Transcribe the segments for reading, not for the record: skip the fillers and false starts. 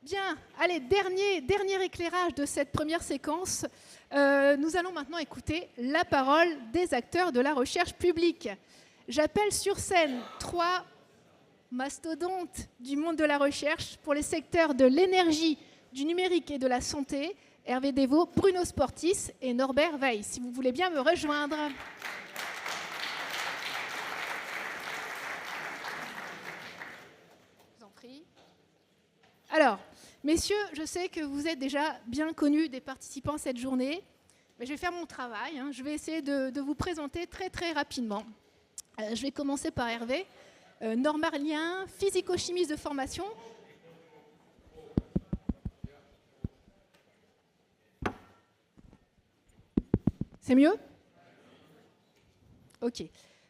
Bien, allez, dernier éclairage de cette première séquence. Nous allons maintenant écouter la parole des acteurs de la recherche publique. J'appelle sur scène 3 mastodontes du monde de la recherche pour les secteurs de l'énergie, du numérique et de la santé. Hervé Dévaux, Bruno Sportis et Norbert Weil. Si vous voulez bien me rejoindre. Je vous en prie. Alors, messieurs, je sais que vous êtes déjà bien connus des participants à cette journée, mais je vais faire mon travail. Je vais essayer de vous présenter très rapidement. Je vais commencer par Hervé, normalien, physico-chimiste de formation. C'est mieux? Ok.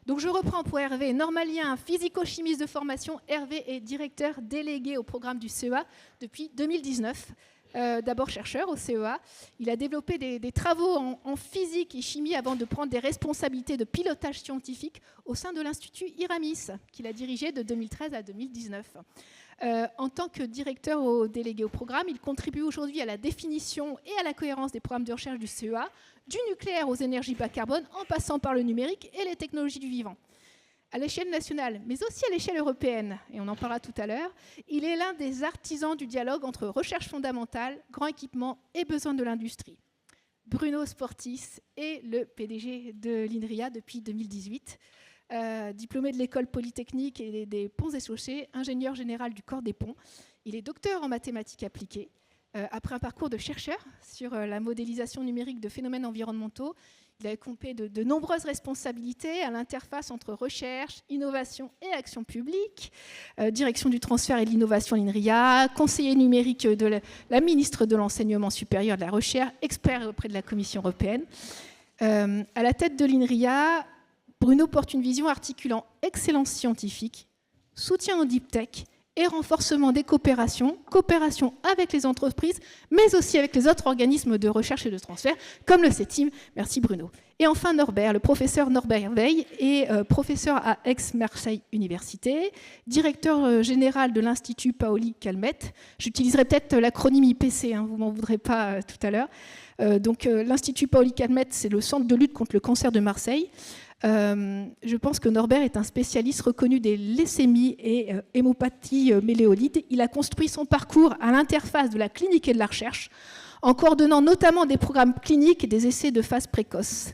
Donc je reprends pour Hervé, normalien, physico-chimiste de formation. Hervé est directeur délégué au programme du CEA depuis 2019. D'abord chercheur au CEA. Il a développé des travaux en physique et chimie avant de prendre des responsabilités de pilotage scientifique au sein de l'Institut IRAMIS, qu'il a dirigé de 2013 à 2019. En tant que directeur délégué au programme, il contribue aujourd'hui à la définition et à la cohérence des programmes de recherche du CEA, du nucléaire aux énergies bas carbone, en passant par le numérique et les technologies du vivant. À l'échelle nationale, mais aussi à l'échelle européenne, et on en parlera tout à l'heure, il est l'un des artisans du dialogue entre recherche fondamentale, grand équipement et besoins de l'industrie. Bruno Sportis est le PDG de l'INRIA depuis 2018. Diplômé de l'école polytechnique et des ponts et chaussées, ingénieur général du corps des ponts. Il est docteur en mathématiques appliquées. Après un parcours de chercheur sur la modélisation numérique de phénomènes environnementaux, il a occupé de nombreuses responsabilités à l'interface entre recherche, innovation et action publique, direction du transfert et de l'innovation à l'INRIA, conseiller numérique de la ministre de l'Enseignement supérieur et de la Recherche, expert auprès de la Commission européenne. À la tête de l'INRIA, Bruno porte une vision articulant excellence scientifique, soutien au deep tech et renforcement des coopérations avec les entreprises, mais aussi avec les autres organismes de recherche et de transfert, comme le CETIM. Merci Bruno. Et enfin Norbert, le professeur Norbert Weil est professeur à Aix-Marseille Université, directeur général de l'Institut Paoli-Calmettes. J'utiliserai peut-être l'acronyme IPC, vous m'en voudrez pas tout à l'heure. L'Institut Paoli-Calmettes, c'est le centre de lutte contre le cancer de Marseille. Je pense que Norbert est un spécialiste reconnu des leucémies et hémopathie méléolite. Il a construit son parcours à l'interface de la clinique et de la recherche, en coordonnant notamment des programmes cliniques et des essais de phase précoce.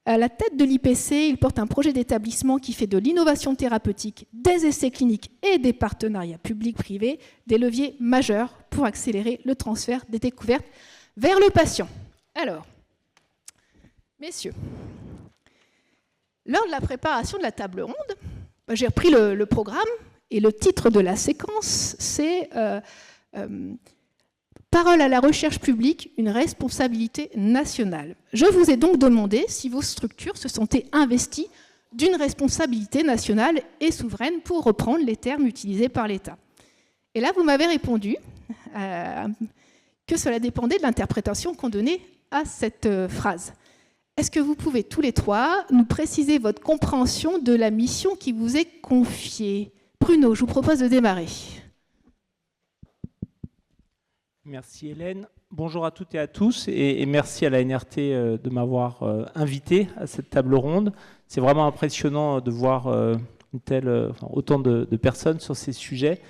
À la tête de l'IPC, il porte un projet d'établissement qui fait de l'innovation thérapeutique, des essais cliniques et des partenariats publics-privés des leviers majeurs pour accélérer le transfert des découvertes vers le patient. Alors, messieurs, lors de la préparation de la table ronde, j'ai repris le programme et le titre de la séquence, c'est Parole à la recherche publique, une responsabilité nationale. Je vous ai donc demandé si vos structures se sentaient investies d'une responsabilité nationale et souveraine, pour reprendre les termes utilisés par l'État. Et là, vous m'avez répondu que cela dépendait de l'interprétation qu'on donnait à cette phrase. Est-ce que vous pouvez tous les trois nous préciser votre compréhension de la mission qui vous est confiée? Bruno, je vous propose de démarrer. Merci Hélène. Bonjour à toutes et à tous et merci à la NRT de m'avoir invité à cette table ronde. C'est vraiment impressionnant de voir autant de personnes sur ces sujets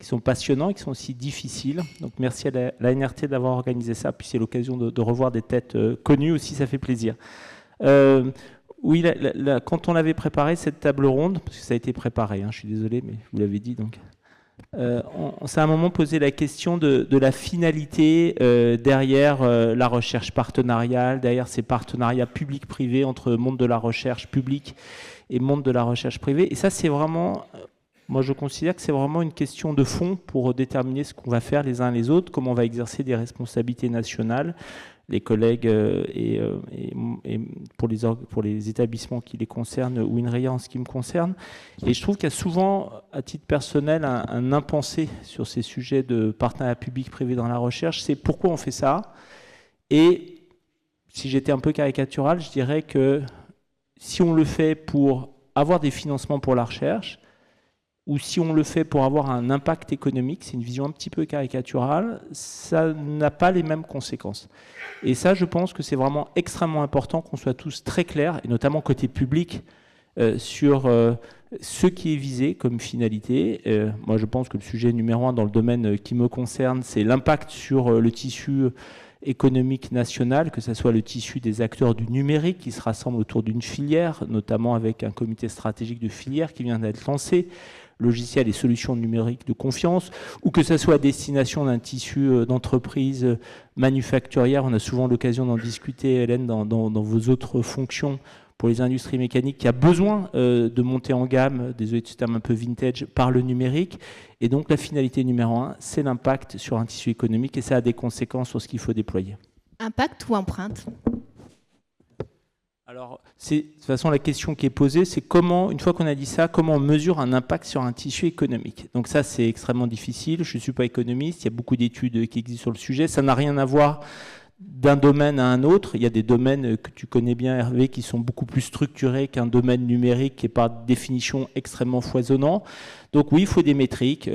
qui sont passionnants et qui sont aussi difficiles. Donc merci à la NRT d'avoir organisé ça. Puis c'est l'occasion de revoir des têtes connues aussi, ça fait plaisir. Oui, quand on avait préparé cette table ronde, parce que ça a été préparé, je suis désolé, mais je vous l'avais dit, donc, on s'est à un moment posé la question de la finalité derrière la recherche partenariale, derrière ces partenariats publics-privés entre monde de la recherche publique et monde de la recherche privée. Et ça, c'est vraiment... Moi, je considère que c'est vraiment une question de fond pour déterminer ce qu'on va faire les uns les autres, comment on va exercer des responsabilités nationales, les collègues et pour les établissements qui les concernent, ou INRIA en ce qui me concerne. Et je trouve qu'il y a souvent, à titre personnel, un impensé sur ces sujets de partenariat public-privé dans la recherche. C'est pourquoi on fait ça. Et si j'étais un peu caricatural, je dirais que si on le fait pour avoir des financements pour la recherche, ou si on le fait pour avoir un impact économique, c'est une vision un petit peu caricaturale, ça n'a pas les mêmes conséquences. Et ça, je pense que c'est vraiment extrêmement important qu'on soit tous très clairs, et notamment côté public, sur ce qui est visé comme finalité. Moi, je pense que le sujet numéro 1 dans le domaine qui me concerne, c'est l'impact sur le tissu économique national, que ce soit le tissu des acteurs du numérique qui se rassemblent autour d'une filière, notamment avec un comité stratégique de filière qui vient d'être lancé, logiciels et solutions numériques de confiance, ou que ce soit à destination d'un tissu d'entreprise manufacturière. On a souvent l'occasion d'en discuter, Hélène, dans vos autres fonctions pour les industries mécaniques, qui a besoin de monter en gamme, désolé de ce terme un peu vintage, par le numérique. Et donc la finalité numéro 1, c'est l'impact sur un tissu économique, et ça a des conséquences sur ce qu'il faut déployer. Impact ou empreinte ? Alors, de toute façon, la question qui est posée, c'est comment, une fois qu'on a dit ça, comment on mesure un impact sur un tissu économique. Donc ça, c'est extrêmement difficile. Je ne suis pas économiste, il y a beaucoup d'études qui existent sur le sujet. Ça n'a rien à voir d'un domaine à un autre. Il y a des domaines que tu connais bien, Hervé, qui sont beaucoup plus structurés qu'un domaine numérique qui est par définition extrêmement foisonnant. Donc oui, il faut des métriques.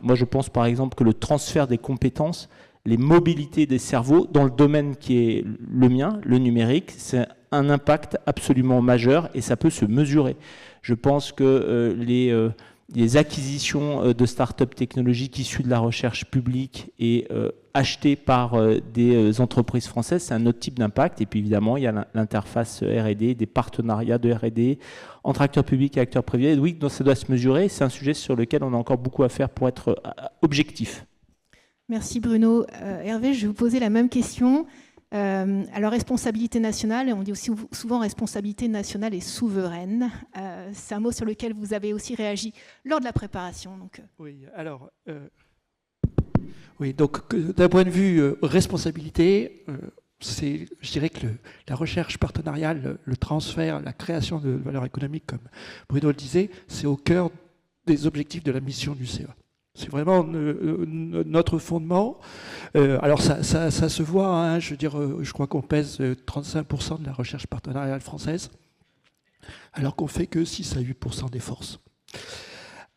Moi, je pense par exemple que le transfert des compétences, les mobilités des cerveaux dans le domaine qui est le mien, le numérique, c'est un impact absolument majeur et ça peut se mesurer. Je pense que les acquisitions de start-up technologiques issues de la recherche publique et achetées par des entreprises françaises, c'est un autre type d'impact. Et puis évidemment, il y a l'interface R&D, des partenariats de R&D entre acteurs publics et acteurs privés. Oui, donc ça doit se mesurer. C'est un sujet sur lequel on a encore beaucoup à faire pour être objectif. Merci Bruno. Hervé, je vais vous poser la même question. Alors, responsabilité nationale, on dit aussi souvent responsabilité nationale et souveraine. C'est un mot sur lequel vous avez aussi réagi lors de la préparation. Donc. Oui, alors, donc d'un point de vue responsabilité, je dirais que la recherche partenariale, le transfert, la création de valeur économique, comme Bruno le disait, c'est au cœur des objectifs de la mission du CEA. C'est vraiment notre fondement. Alors ça se voit, hein, je veux dire, je crois qu'on pèse 35% de la recherche partenariale française, alors qu'on fait que 6 à 8% des forces.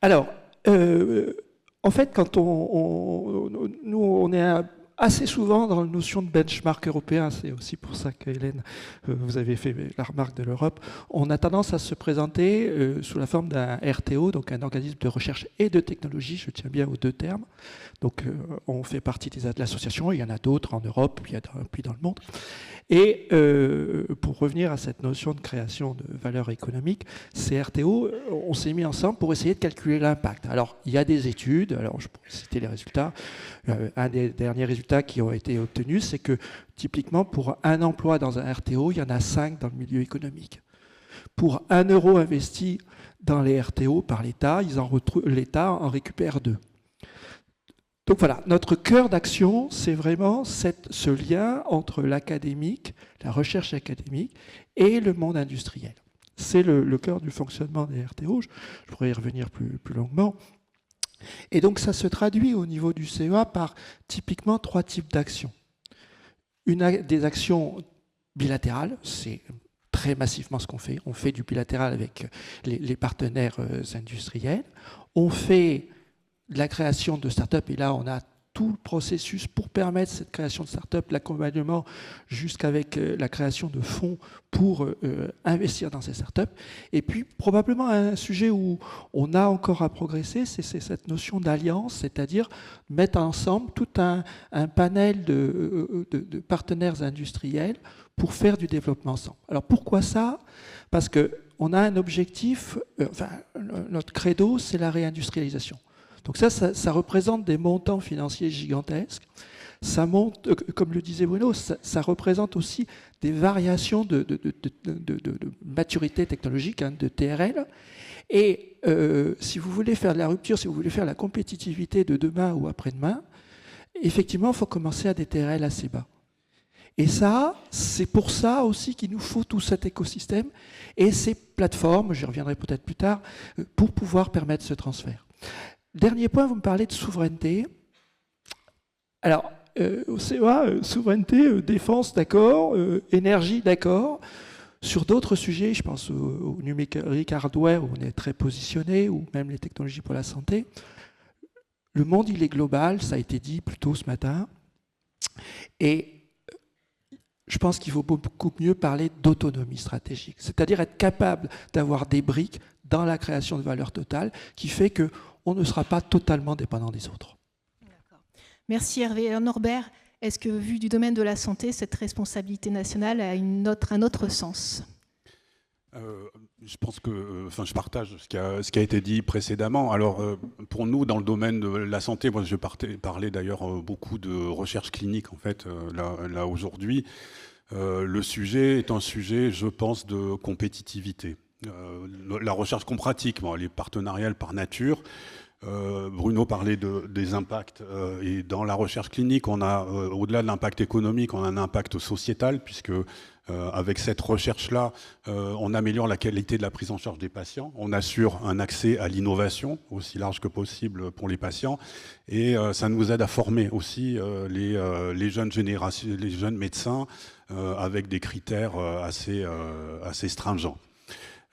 Alors, en fait, quand nous, on est assez souvent dans la notion de benchmark européen, c'est aussi pour ça que Hélène, vous avez fait la remarque de l'Europe, on a tendance à se présenter sous la forme d'un RTO, donc un organisme de recherche et de technologie, je tiens bien aux deux termes. Donc on fait partie de l'association, il y en a d'autres en Europe, puis dans le monde. Et pour revenir à cette notion de création de valeur économique, ces RTO, on s'est mis ensemble pour essayer de calculer l'impact. Alors, il y a des études, alors je pourrais citer les résultats. Un des derniers résultats qui ont été obtenus, c'est que typiquement, pour un emploi dans un RTO, il y en a 5 dans le milieu économique. Pour 1 euro investi dans les RTO par l'État, l'État en récupère 2. Donc voilà, notre cœur d'action, c'est vraiment ce lien entre l'académique, la recherche académique et le monde industriel. C'est le cœur du fonctionnement des RTO, je pourrais y revenir plus longuement. Et donc ça se traduit au niveau du CEA par typiquement 3 types d'actions. Des actions bilatérales, c'est très massivement ce qu'on fait. On fait du bilatéral avec les partenaires industriels. On fait de la création de start-up, et là on a tout le processus pour permettre cette création de start-up, l'accompagnement jusqu'avec la création de fonds pour investir dans ces start-up. Et puis probablement un sujet où on a encore à progresser, c'est cette notion d'alliance, c'est-à-dire mettre ensemble tout un panel de partenaires industriels pour faire du développement ensemble. Alors pourquoi ça ? Parce qu'on a un objectif, notre credo, c'est la réindustrialisation. Donc ça représente des montants financiers gigantesques. Ça monte, comme le disait Bruno, ça représente aussi des variations de maturité technologique, hein, de TRL. Et si vous voulez faire de la rupture, si vous voulez faire la compétitivité de demain ou après-demain, effectivement, il faut commencer à des TRL assez bas. Et ça, c'est pour ça aussi qu'il nous faut tout cet écosystème et ces plateformes, j'y reviendrai peut-être plus tard, pour pouvoir permettre ce transfert. Dernier point, vous me parlez de souveraineté. Alors, au CEA, souveraineté, défense, d'accord, énergie, d'accord. Sur d'autres sujets, je pense au numérique hardware, où on est très positionné, ou même les technologies pour la santé, le monde, il est global, ça a été dit plus tôt ce matin, et je pense qu'il faut beaucoup mieux parler d'autonomie stratégique, c'est-à-dire être capable d'avoir des briques dans la création de valeur totale qui fait qu'on ne sera pas totalement dépendant des autres. Merci Hervé. Alors Norbert, est-ce que, vu du domaine de la santé, cette responsabilité nationale a un autre sens ? Je pense que, je partage ce qui a été dit précédemment. Alors, pour nous, dans le domaine de la santé, moi, je parlais d'ailleurs beaucoup de recherche clinique, en fait, là aujourd'hui. Le sujet est un sujet, je pense, de compétitivité. La recherche qu'on pratique, elle est partenariale par nature. Bruno parlait des impacts et dans la recherche clinique, on a au-delà de l'impact économique, on a un impact sociétal puisque avec cette recherche-là, on améliore la qualité de la prise en charge des patients, on assure un accès à l'innovation aussi large que possible pour les patients et ça nous aide à former aussi les jeunes générations, les jeunes médecins avec des critères assez stringents.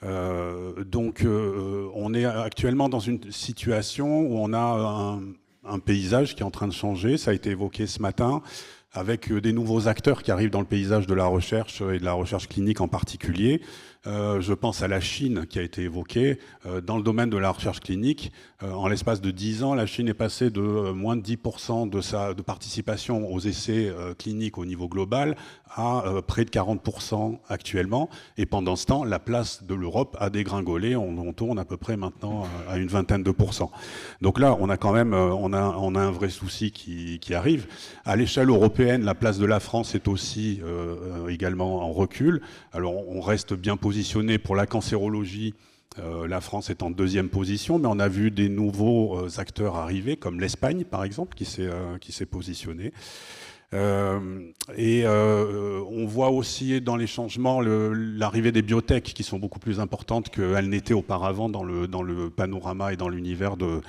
Donc on est actuellement dans une situation où on a un paysage qui est en train de changer, ça a été évoqué ce matin, avec des nouveaux acteurs qui arrivent dans le paysage de la recherche et de la recherche clinique en particulier. Je pense à la Chine qui a été évoquée. Dans le domaine de la recherche clinique, en l'espace de 10 ans, la Chine est passée de moins de 10% de participation aux essais cliniques au niveau global à près de 40% actuellement. Et pendant ce temps, la place de l'Europe a dégringolé. On tourne à peu près maintenant à une vingtaine de pourcents. Donc là, on a quand même on a un vrai souci qui arrive. À l'échelle européenne, la place de la France est aussi également en recul. Alors on reste bien positionné pour la cancérologie. La France est en deuxième position, mais on a vu des nouveaux acteurs arriver, comme l'Espagne par exemple, qui s'est positionné. On voit aussi dans les changements l'arrivée des biotech qui sont beaucoup plus importantes qu'elles n'étaient auparavant dans le panorama et dans l'univers de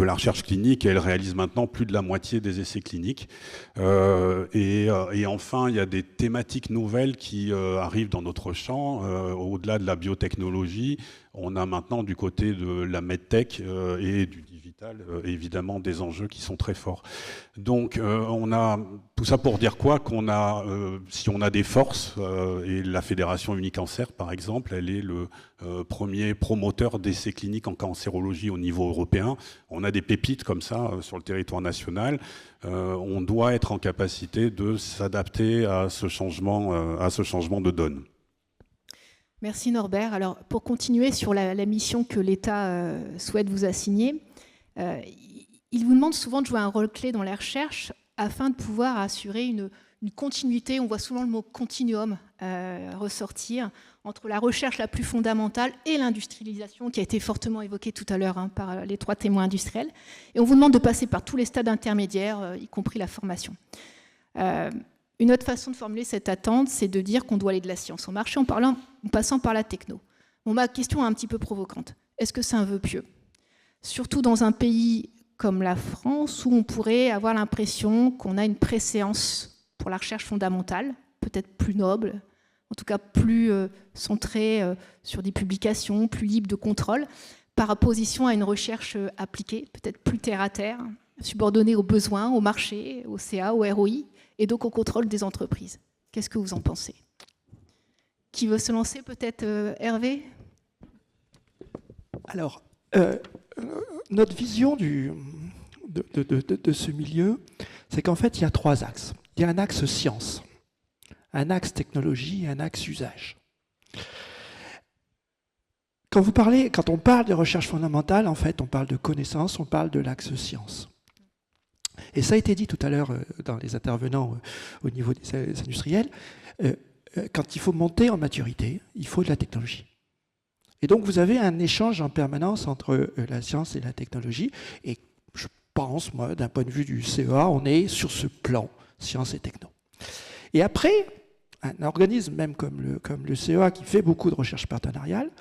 la recherche clinique, et elles réalisent maintenant plus de la moitié des essais cliniques. Et enfin, il y a des thématiques nouvelles qui arrivent dans notre champ. Au-delà de la biotechnologie, on a maintenant du côté de la medtech et du digital, évidemment, des enjeux qui sont très forts. Donc, on a tout ça pour dire quoi ? Qu'on a, si on a des forces, et la Fédération Unicancer, par exemple, elle est le premier promoteur d'essais cliniques en cancérologie au niveau européen. On a des pépites comme ça sur le territoire national. On doit être en capacité de s'adapter à ce changement de donne. Merci Norbert. Alors, pour continuer sur la mission que l'État souhaite vous assigner, il vous demande souvent de jouer un rôle clé dans la recherche afin de pouvoir assurer une continuité. On voit souvent le mot continuum ressortir entre la recherche la plus fondamentale et l'industrialisation qui a été fortement évoquée tout à l'heure par les 3 témoins industriels. Et on vous demande de passer par tous les stades intermédiaires, y compris la formation. Une autre façon de formuler cette attente, c'est de dire qu'on doit aller de la science au marché en passant par la techno. Bon, ma question est un petit peu provocante. Est-ce que c'est un vœu pieux ? Surtout dans un pays comme la France, où on pourrait avoir l'impression qu'on a une préséance pour la recherche fondamentale, peut-être plus noble, en tout cas plus centrée sur des publications, plus libre de contrôle, par opposition à une recherche appliquée, peut-être plus terre-à-terre, subordonnée aux besoins, au marché, au CA, au ROI, et donc au contrôle des entreprises. Qu'est-ce que vous en pensez ? Qui veut se lancer, peut-être Hervé ? Alors, notre vision de ce milieu, c'est qu'en fait, il y a 3 axes. Il y a un axe science, un axe technologie et un axe usage. Quand on parle de recherche fondamentale, en fait, on parle de connaissance, on parle de l'axe science. Et ça a été dit tout à l'heure dans les intervenants au niveau des industriels, quand il faut monter en maturité, il faut de la technologie. Et donc vous avez un échange en permanence entre la science et la technologie. Et je pense, moi, d'un point de vue du CEA, on est sur ce plan, science et techno. Et après, un organisme même comme le CEA, qui fait beaucoup de recherche partenariale,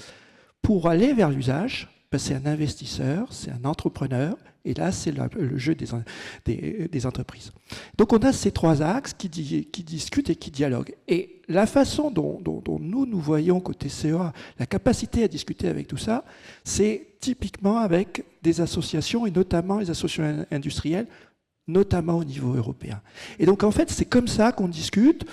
pour aller vers l'usage, c'est un investisseur, c'est un entrepreneur, et là, c'est le jeu des entreprises. Donc, on a ces trois axes qui discutent et qui dialoguent. Et la façon dont nous voyons côté CEA la capacité à discuter avec tout ça, c'est typiquement avec des associations, et notamment les associations industrielles, notamment au niveau européen. Et donc, en fait, c'est comme ça qu'on discute,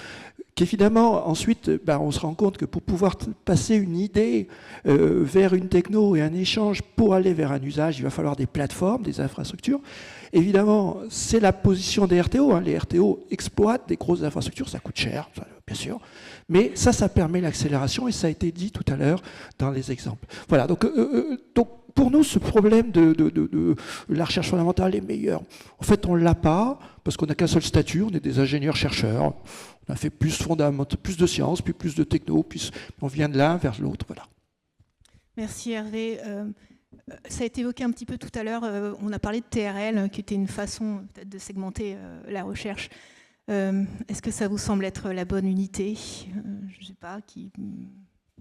qu'évidemment, ensuite, on se rend compte que pour pouvoir passer une idée vers une techno et un échange pour aller vers un usage, il va falloir des plateformes, des infrastructures. Évidemment, c'est la position des RTO. Les RTO exploitent des grosses infrastructures, ça coûte cher, bien sûr, mais ça permet l'accélération, et ça a été dit tout à l'heure dans les exemples. Voilà, donc pour nous, ce problème de la recherche fondamentale est meilleur. En fait, on ne l'a pas, parce qu'on n'a qu'un seul statut, on est des ingénieurs-chercheurs, on a fait plus de sciences, puis plus de techno, puis on vient de l'un vers l'autre. Voilà. Merci Hervé. Ça a été évoqué un petit peu tout à l'heure, on a parlé de TRL, qui était une façon peut-être de segmenter la recherche. Est-ce que ça vous semble être la bonne unité? Je ne sais pas,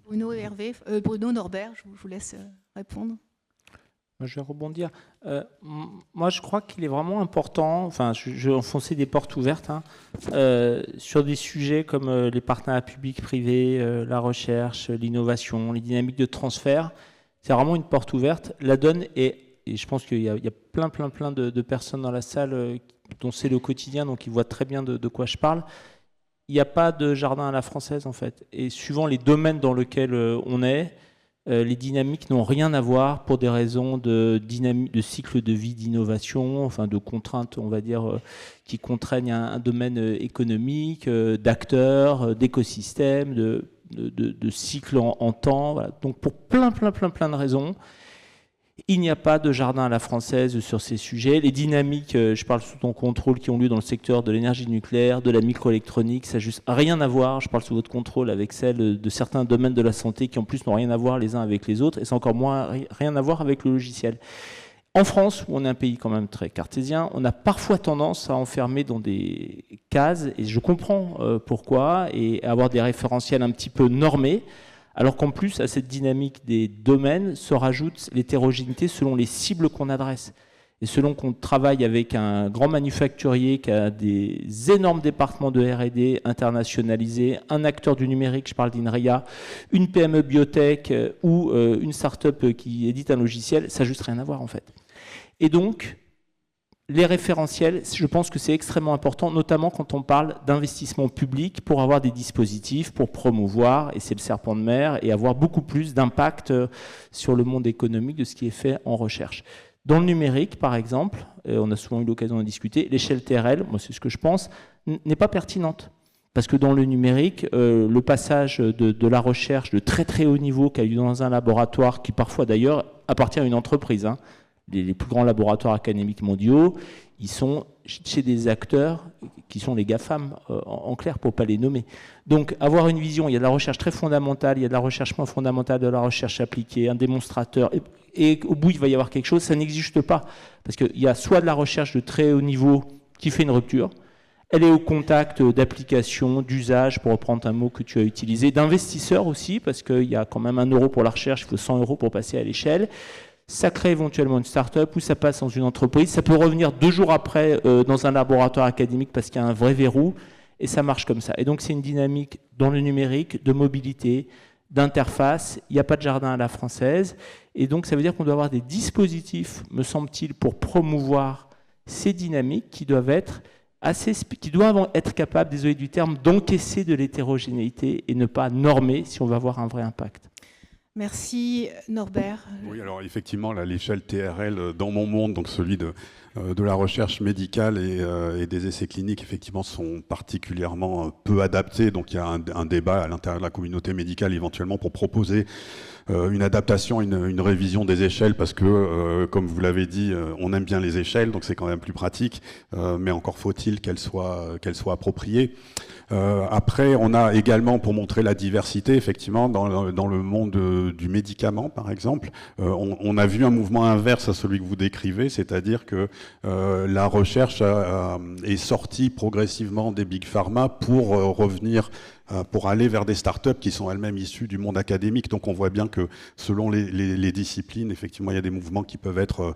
Bruno et Hervé, Bruno, Norbert, je vous laisse répondre. Je vais rebondir. Moi, je crois qu'il est vraiment important, je vais enfoncer des portes ouvertes, sur des sujets comme les partenariats publics-privés, la recherche, l'innovation, les dynamiques de transfert. C'est vraiment une porte ouverte. La donne est, et je pense qu'il y a plein de personnes dans la salle dont c'est le quotidien, donc ils voient très bien de quoi je parle. Il n'y a pas de jardin à la française, en fait. Et suivant les domaines dans lesquels on est, les dynamiques n'ont rien à voir pour des raisons de cycle de vie d'innovation, de contraintes, on va dire, qui contraignent un domaine économique, d'acteurs, d'écosystèmes, de cycle en temps. Voilà. Donc pour plein de raisons, il n'y a pas de jardin à la française sur ces sujets. Les dynamiques, je parle sous ton contrôle, qui ont lieu dans le secteur de l'énergie nucléaire, de la microélectronique, ça n'a juste rien à voir, je parle sous votre contrôle, avec celles de certains domaines de la santé qui en plus n'ont rien à voir les uns avec les autres, et c'est encore moins rien à voir avec le logiciel. En France, où on est un pays quand même très cartésien, on a parfois tendance à enfermer dans des cases, et je comprends pourquoi, et à avoir des référentiels un petit peu normés, alors qu'en plus, à cette dynamique des domaines se rajoute l'hétérogénéité selon les cibles qu'on adresse. Et selon qu'on travaille avec un grand manufacturier qui a des énormes départements de R&D internationalisés, un acteur du numérique, je parle d'INRIA, une PME biotech ou une start-up qui édite un logiciel, ça n'a juste rien à voir en fait. Et donc, les référentiels, je pense que c'est extrêmement important, notamment quand on parle d'investissement public pour avoir des dispositifs, pour promouvoir, et c'est le serpent de mer, et avoir beaucoup plus d'impact sur le monde économique de ce qui est fait en recherche. Dans le numérique, par exemple, on a souvent eu l'occasion d'en discuter, l'échelle TRL, moi c'est ce que je pense, n'est pas pertinente. Parce que dans le numérique, le passage de la recherche de très haut niveau qui a eu dans un laboratoire, qui parfois d'ailleurs appartient à une entreprise, les plus grands laboratoires académiques mondiaux, ils sont chez des acteurs qui sont les GAFAM, en clair, pour ne pas les nommer. Donc, avoir une vision, il y a de la recherche très fondamentale, il y a de la recherche moins fondamentale, de la recherche appliquée, un démonstrateur, et au bout, il va y avoir quelque chose, ça n'existe pas. Parce qu'il y a soit de la recherche de très haut niveau qui fait une rupture, elle est au contact d'applications, d'usages, pour reprendre un mot que tu as utilisé, d'investisseurs aussi, parce qu'il y a quand même 1 euro pour la recherche, il faut 100 euros pour passer à l'échelle. Ça crée éventuellement une start-up ou ça passe dans une entreprise. Ça peut revenir 2 jours après dans un laboratoire académique parce qu'il y a un vrai verrou et ça marche comme ça. Et donc c'est une dynamique dans le numérique, de mobilité, d'interface. Il n'y a pas de jardin à la française. Et donc ça veut dire qu'on doit avoir des dispositifs, me semble-t-il, pour promouvoir ces dynamiques qui doivent être capables, désolé du terme, d'encaisser de l'hétérogénéité et ne pas normer si on veut avoir un vrai impact. Merci Norbert. Oui, alors effectivement, l'échelle TRL dans mon monde, donc celui de la recherche médicale et des essais cliniques, effectivement, sont particulièrement peu adaptés. Donc il y a un débat à l'intérieur de la communauté médicale éventuellement pour proposer une adaptation, une révision des échelles, parce que, comme vous l'avez dit, on aime bien les échelles, donc c'est quand même plus pratique, mais encore faut-il qu'elles soient appropriées. Après, on a également, pour montrer la diversité, effectivement, dans le monde du médicament, par exemple, on a vu un mouvement inverse à celui que vous décrivez, c'est-à-dire que la recherche est sortie progressivement des big pharma pour revenir pour aller vers des startups qui sont elles-mêmes issues du monde académique. Donc on voit bien que selon les disciplines, effectivement, il y a des mouvements qui peuvent être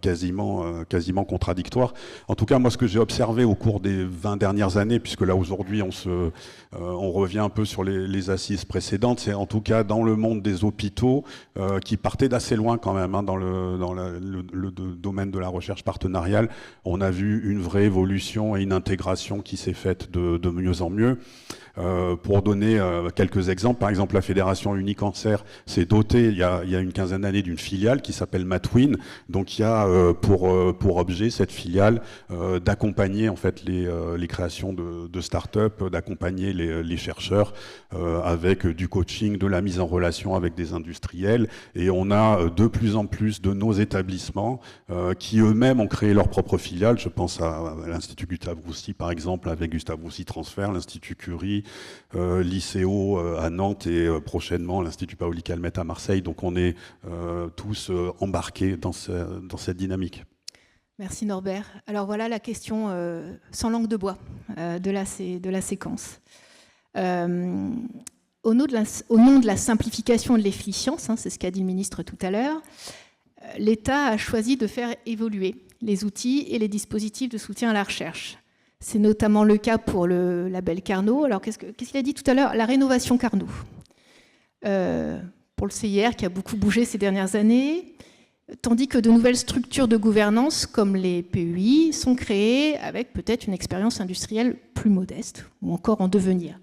quasiment contradictoires. En tout cas, moi, ce que j'ai observé au cours des 20 dernières années, puisque là aujourd'hui on revient un peu sur les assises précédentes, c'est en tout cas dans le monde des hôpitaux qui partait d'assez loin quand même, dans le domaine de la recherche partenariale. On a vu une vraie évolution et une intégration qui s'est faite de mieux en mieux. Pour donner quelques exemples, par exemple la Fédération Unicancer s'est dotée il y a une quinzaine d'années d'une filiale qui s'appelle Matwin. Donc il y a pour objet cette filiale d'accompagner en fait les créations de start-up, d'accompagner les chercheurs avec du coaching, de la mise en relation avec des industriels. Et on a de plus en plus de nos établissements qui eux-mêmes ont créé leur propre filiale. Je pense à l'Institut Gustave Roussy par exemple, avec Gustave Roussy Transfert, l'Institut Curie, l'ICEO à Nantes et prochainement l'Institut Paoli Calmette à Marseille. Donc on est tous embarqués dans cette dynamique. Merci Norbert. Alors voilà la question sans langue de bois de la séquence. Au nom de la simplification et de l'efficience, c'est ce qu'a dit le ministre tout à l'heure, l'État a choisi de faire évoluer les outils et les dispositifs de soutien à la recherche. C'est notamment le cas pour le label Carnot. Alors, qu'est-ce qu'il a dit tout à l'heure? La rénovation Carnot. Pour le CIR, qui a beaucoup bougé ces dernières années, tandis que de nouvelles structures de gouvernance, comme les PEI, sont créées avec peut-être une expérience industrielle plus modeste, ou encore en devenir.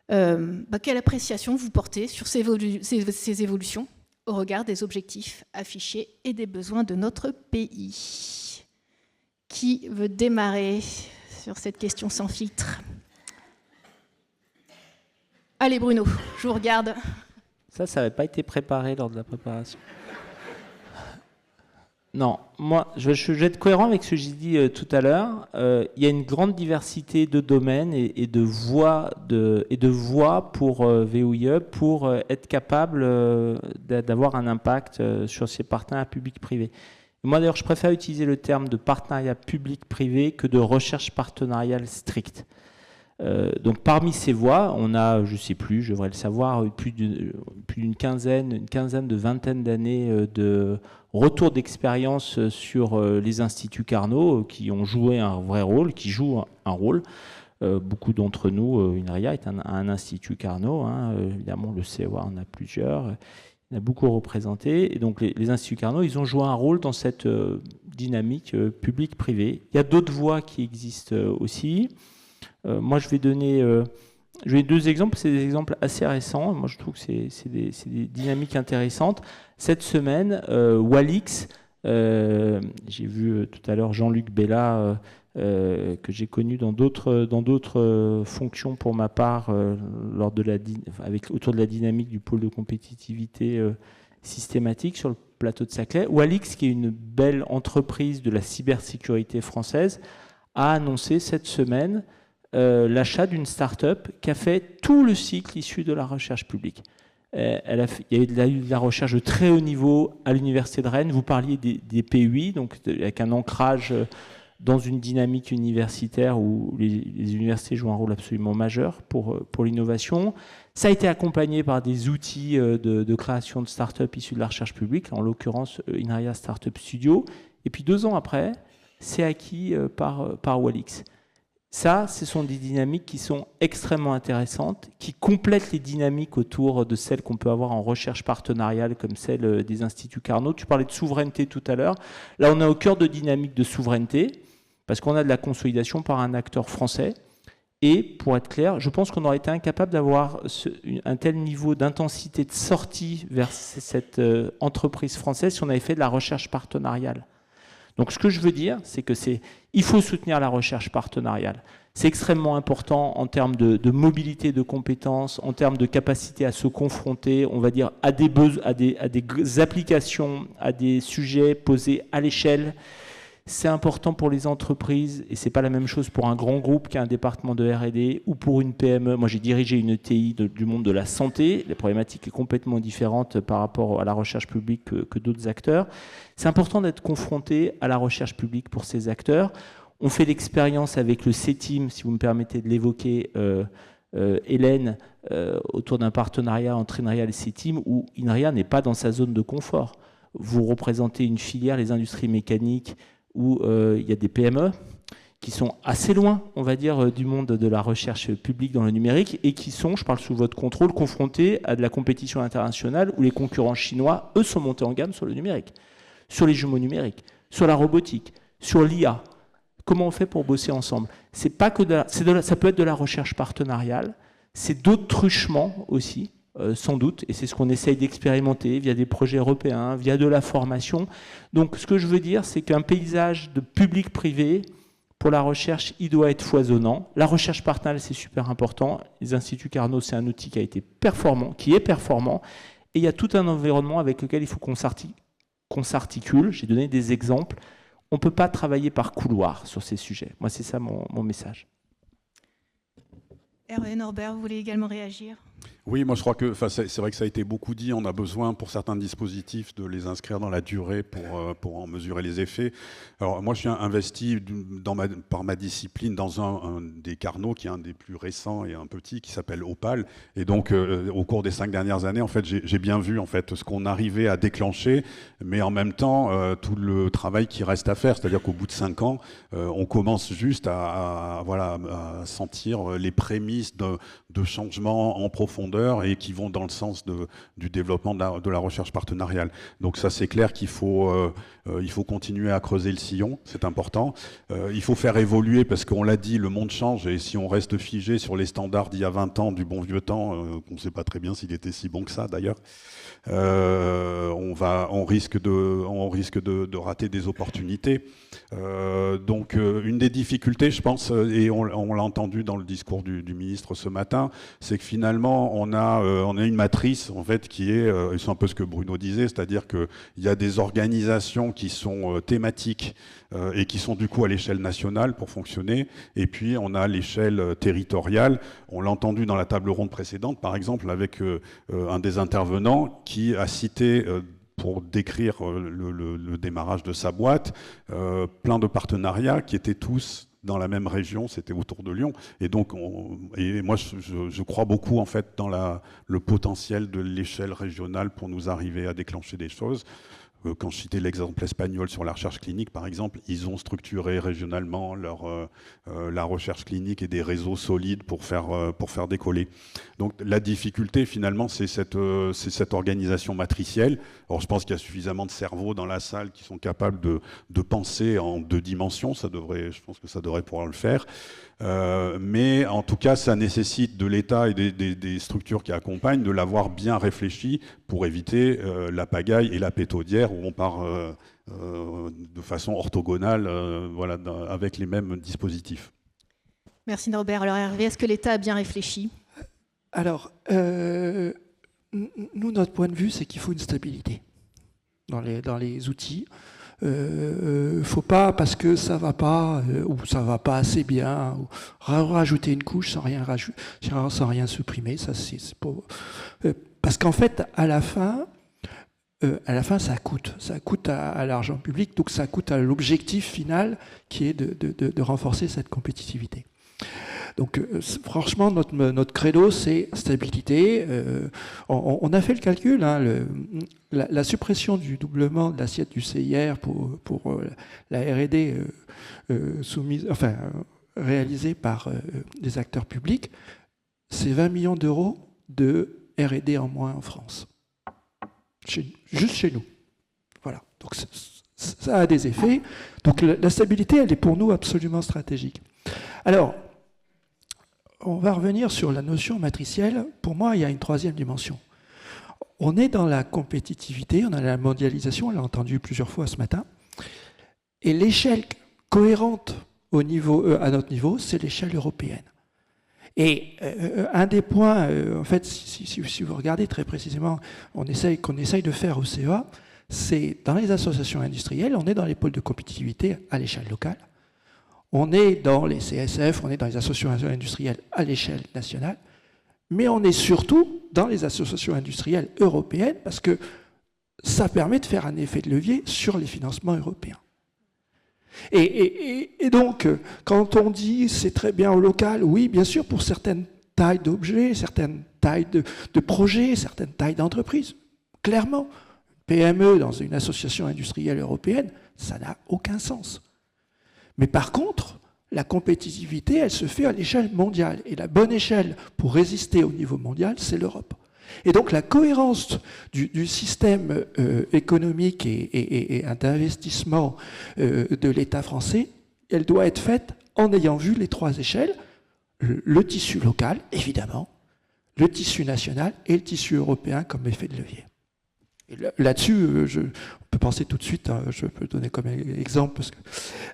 Quelle appréciation vous portez sur ces évolutions au regard des objectifs affichés et des besoins de notre pays? Qui veut démarrer sur cette question sans filtre? Allez Bruno, je vous regarde. Ça n'avait pas été préparé lors de la préparation. Non, moi, je vais être cohérent avec ce que j'ai dit tout à l'heure. Il y a une grande diversité de domaines et de voies pour VOIE pour être capable d'avoir un impact sur ces partenariats publics-privés. Moi, d'ailleurs, je préfère utiliser le terme de partenariat public-privé que de recherche partenariale stricte. Donc, parmi ces voies, on a, je ne sais plus, je devrais le savoir, plus d'une quinzaine, de vingtaine d'années de retour d'expérience sur les instituts Carnot qui ont joué un vrai rôle, qui jouent un rôle. Beaucoup d'entre nous, INRIA est un institut Carnot, évidemment le CEA en a plusieurs. Il y en a beaucoup représenté. Et donc les instituts Carnot, ils ont joué un rôle dans cette dynamique publique-privée. Il y a d'autres voies qui existent aussi. Moi, je vais donner deux exemples. C'est des exemples assez récents. Moi, je trouve que c'est des dynamiques intéressantes. Cette semaine, Walix, j'ai vu tout à l'heure Jean-Luc Bella, que j'ai connu dans d'autres fonctions pour ma part autour de la dynamique du pôle de compétitivité systématique sur le plateau de Saclay. Walix, qui est une belle entreprise de la cybersécurité française, a annoncé cette semaine l'achat d'une start-up qui a fait tout le cycle issu de la recherche publique. Il y a eu de la recherche de très haut niveau à l'Université de Rennes. Vous parliez des PEI, donc avec un ancrage dans une dynamique universitaire où les universités jouent un rôle absolument majeur pour l'innovation. Ça a été accompagné par des outils de création de start-up issus de la recherche publique, en l'occurrence INRIA Startup Studio. Et puis 2 ans après, c'est acquis par Walix. Ça, ce sont des dynamiques qui sont extrêmement intéressantes, qui complètent les dynamiques autour de celles qu'on peut avoir en recherche partenariale, comme celle des instituts Carnot. Tu parlais de souveraineté tout à l'heure. Là, on est au cœur de dynamiques de souveraineté, parce qu'on a de la consolidation par un acteur français. Et, pour être clair, je pense qu'on aurait été incapable d'avoir un tel niveau d'intensité de sortie vers cette entreprise française si on avait fait de la recherche partenariale. Donc, ce que je veux dire, c'est il faut soutenir la recherche partenariale. C'est extrêmement important en termes de mobilité de compétences, en termes de capacité à se confronter, on va dire, à des applications, à des sujets posés à l'échelle. C'est important pour les entreprises, et ce n'est pas la même chose pour un grand groupe qui a un département de R&D ou pour une PME. Moi, j'ai dirigé une ETI du monde de la santé. La problématique est complètement différente par rapport à la recherche publique que d'autres acteurs. C'est important d'être confronté à la recherche publique pour ces acteurs. On fait l'expérience avec le CETIM, si vous me permettez de l'évoquer, Hélène autour d'un partenariat entre INRIA et CETIM où INRIA n'est pas dans sa zone de confort. Vous représentez une filière, les industries mécaniques, où il y a des PME qui sont assez loin, on va dire, du monde de la recherche publique dans le numérique et qui sont, je parle sous votre contrôle, confrontés à de la compétition internationale où les concurrents chinois, eux, sont montés en gamme sur le numérique, sur les jumeaux numériques, sur la robotique, sur l'IA. Comment on fait pour bosser ensemble? C'est pas que ça peut être de la recherche partenariale, c'est d'autres truchements aussi, sans doute, et c'est ce qu'on essaye d'expérimenter via des projets européens, via de la formation. Donc ce que je veux dire, c'est qu'un paysage de public-privé, pour la recherche, il doit être foisonnant. La recherche partenariale, c'est super important. Les instituts Carnot, c'est un outil qui a été performant, qui est performant, et il y a tout un environnement avec lequel il faut qu'on s'articule. J'ai donné des exemples. On ne peut pas travailler par couloir sur ces sujets. Moi, c'est ça mon message. Hervé Norbert, vous voulez également réagir? Oui, moi je crois que c'est vrai que ça a été beaucoup dit. On a besoin pour certains dispositifs de les inscrire dans la durée pour en mesurer les effets. Alors moi je suis investi par ma discipline dans un des Carnot qui est un des plus récents et un petit qui s'appelle Opal. Et donc au cours des 5 dernières années, en fait, j'ai bien vu en fait ce qu'on arrivait à déclencher, mais en même temps tout le travail qui reste à faire. C'est-à-dire qu'au bout de 5 ans, on commence juste à sentir les prémices de changements en profondeur et qui vont dans le sens du développement de la recherche partenariale. Donc ça, c'est clair qu'il faut continuer à creuser le sillon, c'est important. Il faut faire évoluer, parce qu'on l'a dit, le monde change, et si on reste figé sur les standards d'il y a 20 ans, du bon vieux temps, on ne sait pas très bien s'il était si bon que ça d'ailleurs, on risque de rater des opportunités. Donc une des difficultés, je pense, et on l'a entendu dans le discours du ministre ce matin, c'est que finalement on a une matrice en fait qui est, c'est un peu ce que Bruno disait, c'est-à-dire qu'il y a des organisations qui sont thématiques et qui sont du coup à l'échelle nationale pour fonctionner, et puis on a l'échelle territoriale. On l'a entendu dans la table ronde précédente, par exemple, avec un des intervenants qui a cité pour décrire le démarrage de sa boîte, plein de partenariats qui étaient tous dans la même région, c'était autour de Lyon. Et donc, moi, je crois beaucoup en fait dans le potentiel de l'échelle régionale pour nous arriver à déclencher des choses. Quand je citais l'exemple espagnol sur la recherche clinique, par exemple, ils ont structuré régionalement la recherche clinique et des réseaux solides pour faire décoller. Donc la difficulté, finalement, c'est cette organisation matricielle. Alors je pense qu'il y a suffisamment de cerveaux dans la salle qui sont capables de penser en 2 dimensions. Je pense que ça devrait pouvoir le faire. Mais en tout cas, ça nécessite de l'État et des structures qui accompagnent de l'avoir bien réfléchi pour éviter la pagaille et la pétaudière où on part de façon orthogonale avec les mêmes dispositifs. Merci Norbert. Alors Hervé, est-ce que l'État a bien réfléchi? Alors, nous, notre point de vue, c'est qu'il faut une stabilité dans les outils. Faut pas, parce que ça va pas ou ça va pas assez bien, ou rajouter une couche sans rien supprimer. Ça, c'est pas, parce qu'en fait, à la fin, ça coûte à l'argent public, donc ça coûte à l'objectif final qui est de renforcer cette compétitivité. Donc franchement, notre credo, c'est stabilité. On a fait le calcul, hein, la suppression du doublement de l'assiette du CIR pour la R&D réalisée par des acteurs publics, c'est 20 millions d'euros de R&D en moins en France. Juste chez nous. Voilà. Donc ça a des effets. Donc la stabilité, elle est pour nous absolument stratégique. Alors, on va revenir sur la notion matricielle. Pour moi, il y a une 3e dimension. On est dans la compétitivité, on a la mondialisation, on l'a entendu plusieurs fois ce matin. Et l'échelle cohérente à notre niveau, c'est l'échelle européenne. Et un des points, en fait, si vous regardez très précisément, qu'on essaye de faire au CEA, c'est dans les associations industrielles, on est dans les pôles de compétitivité à l'échelle locale. On est dans les CSF, on est dans les associations industrielles à l'échelle nationale, mais on est surtout dans les associations industrielles européennes parce que ça permet de faire un effet de levier sur les financements européens. Et donc, quand on dit c'est très bien au local, oui, bien sûr, pour certaines tailles d'objets, certaines tailles de projets, certaines tailles d'entreprises. Clairement, PME dans une association industrielle européenne, ça n'a aucun sens. Mais par contre, la compétitivité, elle se fait à l'échelle mondiale. Et la bonne échelle pour résister au niveau mondial, c'est l'Europe. Et donc la cohérence du système économique et d'investissement de l'État français, elle doit être faite en ayant vu les trois échelles, le tissu local, évidemment, le tissu national et le tissu européen comme effet de levier. Et là-dessus, on peut penser tout de suite, je peux donner comme exemple, parce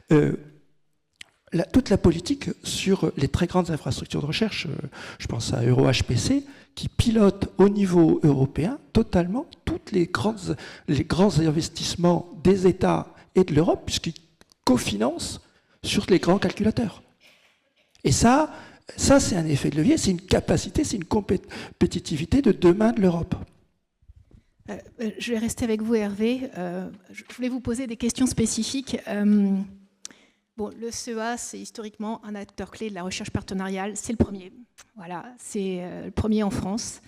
que toute la politique sur les très grandes infrastructures de recherche, je pense à EuroHPC, qui pilote au niveau européen totalement tous les grands investissements des États et de l'Europe, puisqu'ils cofinancent sur les grands calculateurs. Et ça c'est un effet de levier, c'est une capacité, c'est une compétitivité de demain de l'Europe. Je vais rester avec vous, Hervé. Je voulais vous poser des questions spécifiques. Bon, le CEA, c'est historiquement un acteur clé de la recherche partenariale. C'est le premier. Voilà, c'est le premier en France.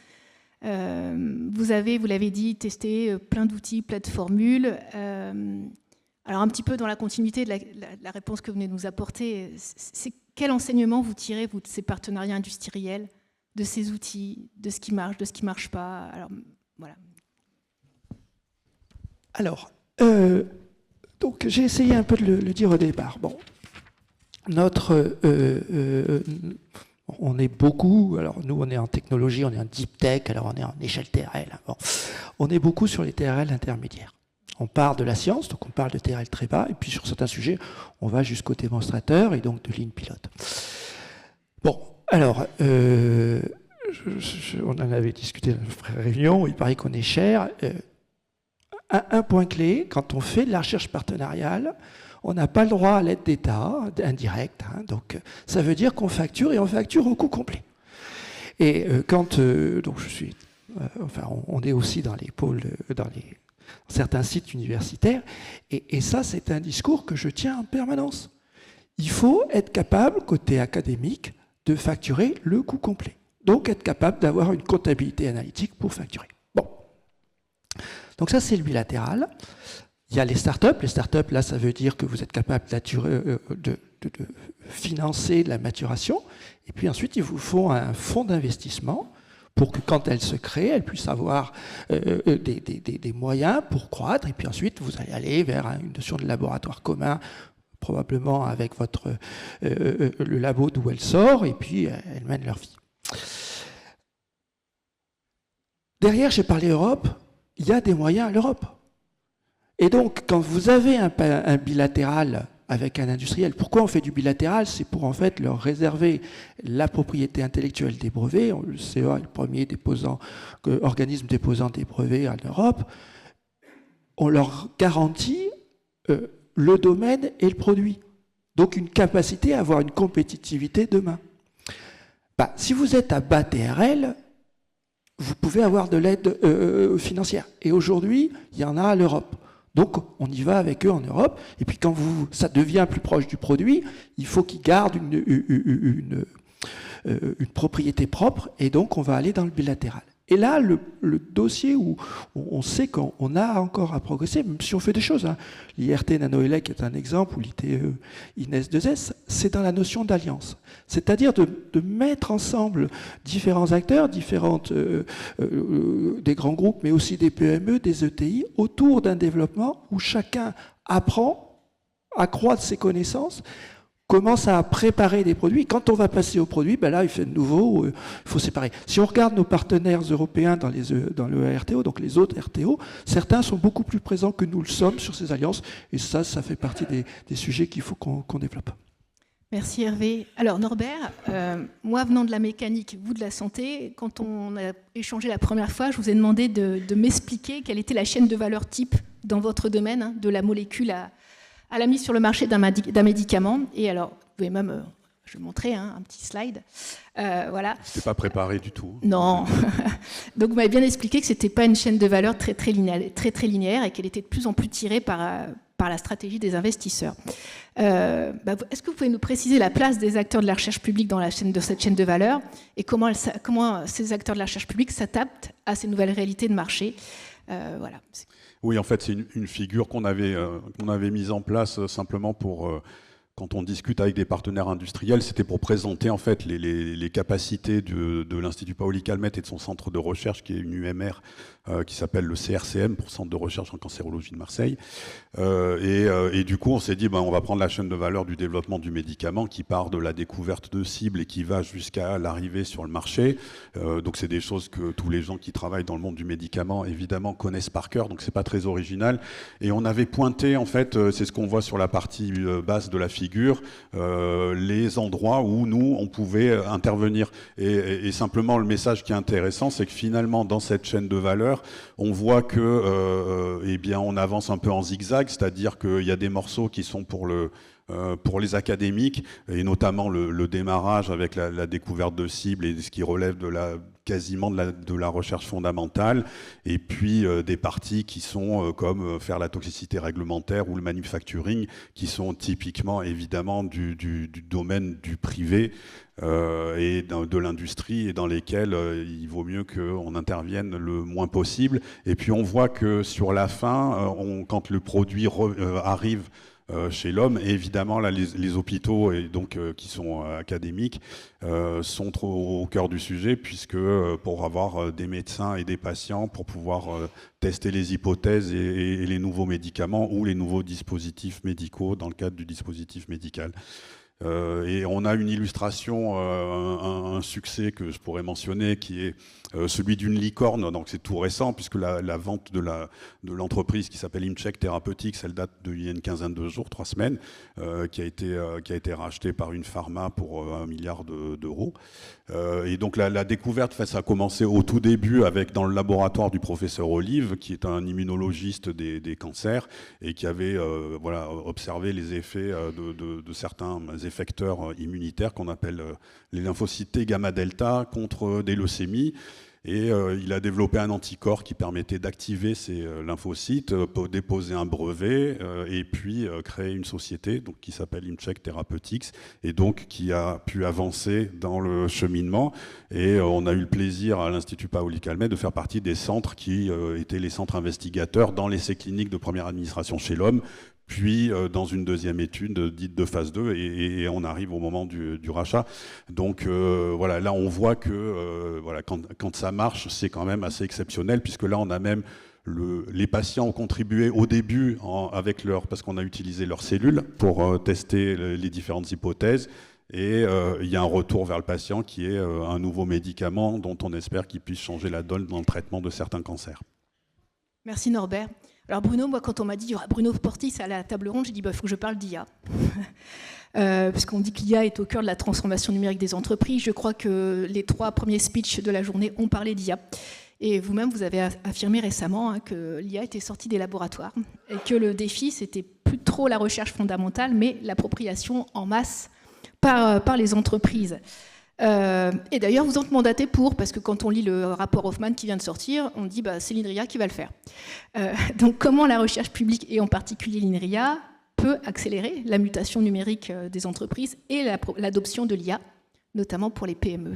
Vous l'avez dit, testé plein d'outils, plein de formules. Alors, un petit peu dans la continuité de la réponse que vous venez de nous apporter, c'est quel enseignement vous tirez, vous, de ces partenariats industriels, de ces outils, de ce qui marche, de ce qui ne marche pas? Alors, voilà. Alors, donc j'ai essayé un peu de le dire au départ. Bon, on est beaucoup, alors nous on est en technologie, on est en deep tech, alors on est en échelle TRL. Bon, on est beaucoup sur les TRL intermédiaires. On part de la science, donc on parle de TRL très bas, et puis sur certains sujets, on va jusqu'au démonstrateur et donc de ligne pilote. Bon, alors, on en avait discuté dans notre réunion, il paraît qu'on est cher. Un point clé, quand on fait de la recherche partenariale, on n'a pas le droit à l'aide d'État, indirecte, donc ça veut dire qu'on facture et on facture au coût complet. Et quand, donc je suis, on est aussi dans les pôles, dans certains sites universitaires, et ça c'est un discours que je tiens en permanence. Il faut être capable, côté académique, de facturer le coût complet. Donc être capable d'avoir une comptabilité analytique pour facturer. Bon. Donc ça, c'est le bilatéral. Il y a les startups. Les startups, là, ça veut dire que vous êtes capable de financer la maturation. Et puis ensuite, il vous faut un fonds d'investissement pour que quand elles se créent, elles puissent avoir des moyens pour croître. Et puis ensuite, vous allez aller vers une notion de laboratoire commun, probablement avec le labo d'où elle sort, et puis elles mènent leur vie. Derrière, j'ai parlé Europe. Il y a des moyens à l'Europe. Et donc, quand vous avez un bilatéral avec un industriel, pourquoi on fait du bilatéral? C'est pour en fait leur réserver la propriété intellectuelle des brevets. Le CEA est le premier organisme déposant des brevets en Europe. On leur garantit le domaine et le produit. Donc une capacité à avoir une compétitivité demain. Si vous êtes à bas TRL, vous pouvez avoir de l'aide financière. Et aujourd'hui, il y en a à l'Europe. Donc, on y va avec eux en Europe. Et puis, quand ça devient plus proche du produit, il faut qu'ils gardent une propriété propre. Et donc, on va aller dans le bilatéral. Et là, le dossier où on sait qu'on a encore à progresser, même si on fait des choses, hein. L'IRT Nanoelec est un exemple, ou l'ITE INES2S, c'est dans la notion d'alliance. C'est-à-dire de mettre ensemble différents acteurs, des grands groupes, mais aussi des PME, des ETI, autour d'un développement où chacun apprend, accroît ses connaissances, commence à préparer des produits. Quand on va passer aux produits, là, il fait de nouveau, il faut séparer. Si on regarde nos partenaires européens dans le RTO, donc les autres RTO, certains sont beaucoup plus présents que nous le sommes sur ces alliances, et ça fait partie des sujets qu'il faut qu'on développe. Merci Hervé. Alors Norbert, moi venant de la mécanique, vous de la santé, quand on a échangé la première fois, je vous ai demandé de m'expliquer quelle était la chaîne de valeur type dans votre domaine, hein, de la molécule à la mise sur le marché d'un médicament. Et alors, vous pouvez même, je vais montrer un petit slide. Voilà. Je n'étais pas préparé du tout. Non. Donc, vous m'avez bien expliqué que ce n'était pas une chaîne de valeur très linéaire et qu'elle était de plus en plus tirée par par la stratégie des investisseurs. Est-ce que vous pouvez nous préciser la place des acteurs de la recherche publique dans cette chaîne de valeur et comment ces acteurs de la recherche publique s'adaptent à ces nouvelles réalités de marché? Voilà. Oui, en fait, c'est une figure qu'on avait mise en place simplement pour... Quand on discute avec des partenaires industriels, c'était pour présenter en fait les capacités de l'Institut Paoli-Calmettes et de son centre de recherche, qui est une UMR, qui s'appelle le CRCM, pour Centre de recherche en cancérologie de Marseille. Et du coup, on s'est dit, on va prendre la chaîne de valeur du développement du médicament, qui part de la découverte de cibles et qui va jusqu'à l'arrivée sur le marché. Donc c'est des choses que tous les gens qui travaillent dans le monde du médicament, évidemment, connaissent par cœur, donc c'est pas très original. Et on avait pointé, en fait, c'est ce qu'on voit sur la partie basse de la figure, les endroits où nous, on pouvait intervenir. Et simplement, le message qui est intéressant, c'est que finalement, dans cette chaîne de valeur, on voit que, on avance un peu en zigzag, c'est-à-dire qu'il y a des morceaux qui sont pour les académiques, et notamment le démarrage avec la découverte de cibles et ce qui relève quasiment de la recherche fondamentale, et puis des parties qui sont comme faire la toxicité réglementaire ou le manufacturing, qui sont typiquement évidemment du domaine du privé et de l'industrie, et dans lesquels il vaut mieux qu'on intervienne le moins possible. Et puis on voit que sur la fin, quand le produit arrive chez l'homme, et évidemment là, les hôpitaux et donc qui sont académiques sont trop au cœur du sujet, puisque pour avoir des médecins et des patients pour pouvoir tester les hypothèses et les nouveaux médicaments ou les nouveaux dispositifs médicaux dans le cadre du dispositif médical. Et on a une illustration, un succès que je pourrais mentionner, qui est celui d'une licorne. Donc c'est tout récent, puisque la vente de l'entreprise qui s'appelle ImCheck Therapeutics, elle date d'il y a une quinzaine de jours, 3 semaines, qui a été rachetée par une pharma pour 1 milliard d'euros. Et donc la découverte, ça a commencé au tout début dans le laboratoire du professeur Olive, qui est un immunologiste des cancers, et qui avait observé les effets de certains effecteurs immunitaires qu'on appelle les lymphocytes T gamma delta contre des leucémies. Et il a développé un anticorps qui permettait d'activer ces lymphocytes, déposer un brevet et puis créer une société donc, qui s'appelle ImCheck Therapeutics, et donc qui a pu avancer dans le cheminement. Et on a eu le plaisir à l'Institut Paoli-Calmettes de faire partie des centres qui étaient les centres investigateurs dans l'essai clinique de première administration chez l'homme, puis dans une deuxième étude dite de phase 2, et on arrive au moment du rachat. Donc là on voit que quand ça marche, c'est quand même assez exceptionnel, puisque là on a même les patients ont contribué au début parce qu'on a utilisé leurs cellules pour tester les différentes hypothèses, et il y a un retour vers le patient qui est un nouveau médicament dont on espère qu'il puisse changer la donne dans le traitement de certains cancers. Merci Norbert. Alors Bruno, moi quand on m'a dit Bruno Portis à la table ronde, j'ai dit il faut que je parle d'IA. Parce qu'on dit que l'IA est au cœur de la transformation numérique des entreprises. Je crois que les 3 premiers speeches de la journée ont parlé d'IA. Et vous-même, vous avez affirmé récemment que l'IA était sortie des laboratoires et que le défi, c'était plus trop la recherche fondamentale, mais l'appropriation en masse par les entreprises. Et d'ailleurs, vous êtes mandaté parce que quand on lit le rapport Hoffman qui vient de sortir, on dit c'est l'INRIA qui va le faire. Donc comment la recherche publique, et en particulier l'INRIA, peut accélérer la mutation numérique des entreprises et l'adoption de l'IA, notamment pour les PME?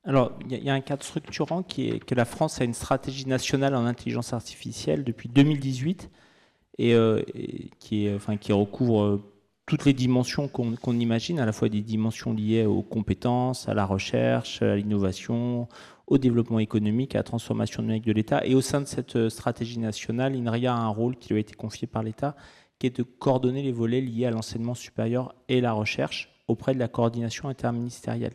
Alors, il y a un cadre structurant qui est que la France a une stratégie nationale en intelligence artificielle depuis 2018 et qui recouvre toutes les dimensions qu'on imagine, à la fois des dimensions liées aux compétences, à la recherche, à l'innovation, au développement économique, à la transformation numérique de l'État. Et au sein de cette stratégie nationale, l'INRIA a un rôle qui lui a été confié par l'État, qui est de coordonner les volets liés à l'enseignement supérieur et la recherche auprès de la coordination interministérielle.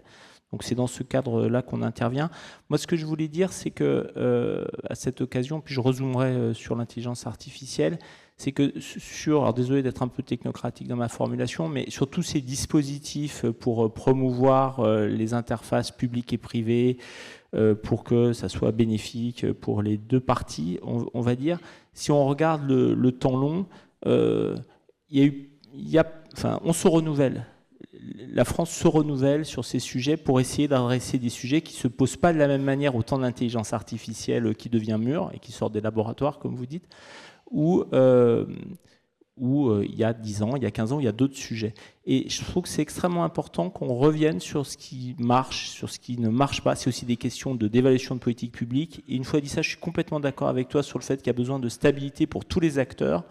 Donc c'est dans ce cadre-là qu'on intervient. Moi, ce que je voulais dire, c'est que à cette occasion, puis je rezoomerai sur l'intelligence artificielle, c'est que alors désolé d'être un peu technocratique dans ma formulation, mais sur tous ces dispositifs pour promouvoir les interfaces publiques et privées, pour que ça soit bénéfique pour les 2 parties, on va dire, si on regarde le temps long, on se renouvelle. La France se renouvelle sur ces sujets pour essayer d'adresser des sujets qui ne se posent pas de la même manière au temps de l'intelligence artificielle qui devient mûre et qui sort des laboratoires, comme vous dites, ou où il y a 10 ans, il y a 15 ans, il y a d'autres sujets. Et je trouve que c'est extrêmement important qu'on revienne sur ce qui marche, sur ce qui ne marche pas. C'est aussi des questions d'évaluation de politique publique. Et une fois dit ça, je suis complètement d'accord avec toi sur le fait qu'il y a besoin de stabilité pour tous les acteurs,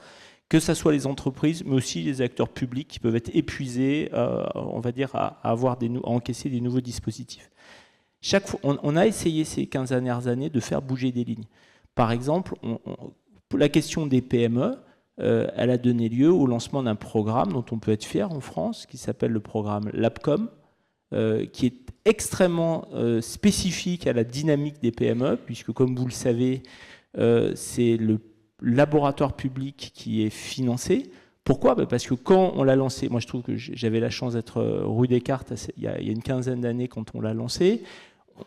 que ce soit les entreprises, mais aussi les acteurs publics qui peuvent être épuisés, on va dire, à encaisser des nouveaux dispositifs. Chaque fois, on a essayé ces 15 dernières années de faire bouger des lignes. Par exemple, la question des PME, elle a donné lieu au lancement d'un programme dont on peut être fier en France, qui s'appelle le programme LabCom, qui est extrêmement spécifique à la dynamique des PME, puisque comme vous le savez, c'est le laboratoire public qui est financé. Pourquoi ? Parce que quand on l'a lancé, moi je trouve que j'avais la chance d'être rue Descartes il y a une quinzaine d'années quand on l'a lancé,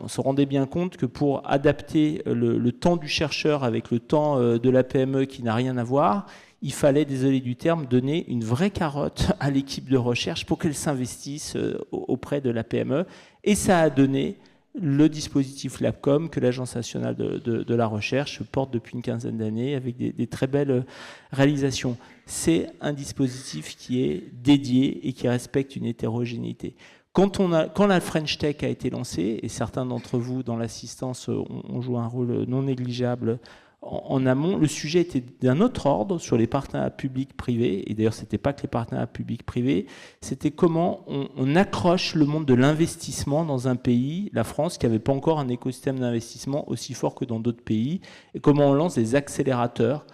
on se rendait bien compte que pour adapter le temps du chercheur avec le temps de la PME qui n'a rien à voir, il fallait, désolé du terme, donner une vraie carotte à l'équipe de recherche pour qu'elle s'investisse auprès de la PME. Et ça a donné le dispositif LabCom que l'Agence nationale de la recherche porte depuis une quinzaine d'années avec des très belles réalisations. C'est un dispositif qui est dédié et qui respecte une hétérogénéité. Quand la French Tech a été lancée, et certains d'entre vous dans l'assistance ont joué un rôle non négligeable en amont, le sujet était d'un autre ordre sur les partenariats publics-privés, et d'ailleurs ce n'était pas que les partenariats publics-privés, c'était comment on accroche le monde de l'investissement dans un pays, la France, qui n'avait pas encore un écosystème d'investissement aussi fort que dans d'autres pays, et comment on lance des accélérateurs